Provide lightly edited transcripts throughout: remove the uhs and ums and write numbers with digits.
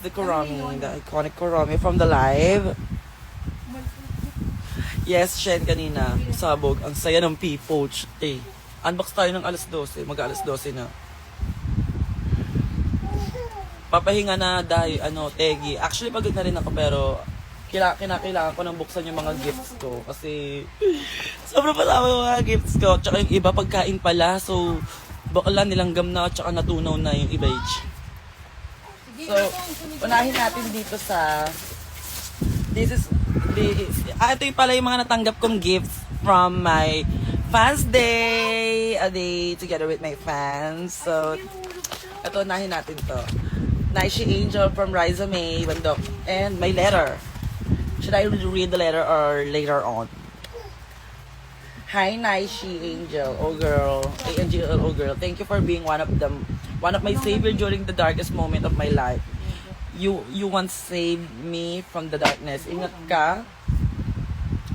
The Kurami, the iconic Kurami from the live. Yes, Shen kanina, sabog. Ang saya ng people. Unbox tayo ng alas 12. Mag-alas 12 na. Papahinga na dahil, Tegi. Actually, pagod na rin ako pero kinakailangan ko nang buksan yung mga gifts ko. Kasi sobrang pasama yung mga gifts ko. Tsaka yung iba pagkain pala. So, bakla nilanggam na tsaka natunaw na yung iba. So, unahin natin dito sa ito yung pala yung mga natanggap kong gifts from my fans day. A day together with my fans. So, ito, unahin natin to. Naishi Angel from Riza May, Bandok. And my letter. Should I read the letter or later on? Hi, Naishi Angel. Oh, girl. A-N-G-L, oh, girl. Thank you for being one of my savior during the darkest moment of my life. You once saved me from the darkness. Ingat ka,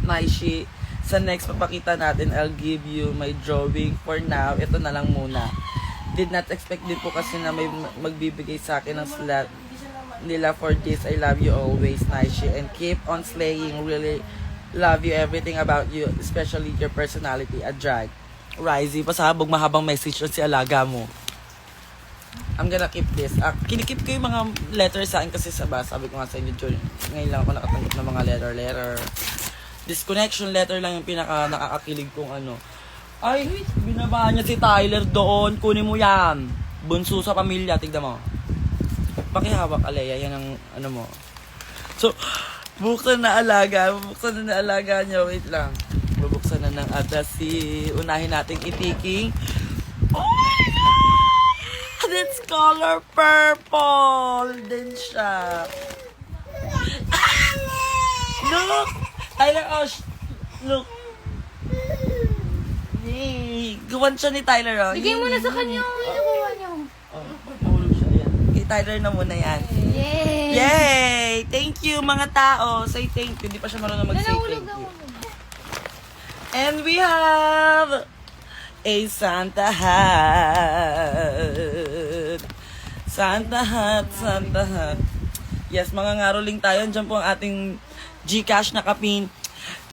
Naishi. Sa next papakita natin, I'll give you my drawing. For now, ito na lang muna. Did not expect din po kasi na may magbibigay sa akin ng slot nila for this. I love you always, Naishi. And keep on slaying. Really love you, everything about you. Especially your personality. A drag. Rizzy, pasabog mahabang message yun si alaga mo. I'm gonna keep this. Kinikip ko yung mga letters sa akin kasi sabi ko nga sa inyo, ngayon lang ako nakatanggap ng mga letter. Disconnection letter lang yung pinaka nakakakilig kong ano. Ay, binabahan niya si Tyler doon. Kunin mo yan. Bunso sa pamilya, tignan mo. Pakihawak, Alea, yan ang ano mo. So, buksan na alaga niya. Wait lang. Bubuksan na ng atasi. Unahin nating itiking. Oh my God! It's color purple din siya. Look! Tyler, look. Yay! Gawan siya ni Tyler, oh. Bigay mo na sa kanya yung inukuha niyo. Mahulog siya, yan. Kay Tyler na muna yan. Yay! Yay! Thank you, mga tao. Say thank you. Hindi pa siya marunong mag-say Nahulog thank na you. hulog. And we have a Santa hat. Santa hat. Yes, mga ngaroling tayo. Diyan po ang ating GCash na kapin.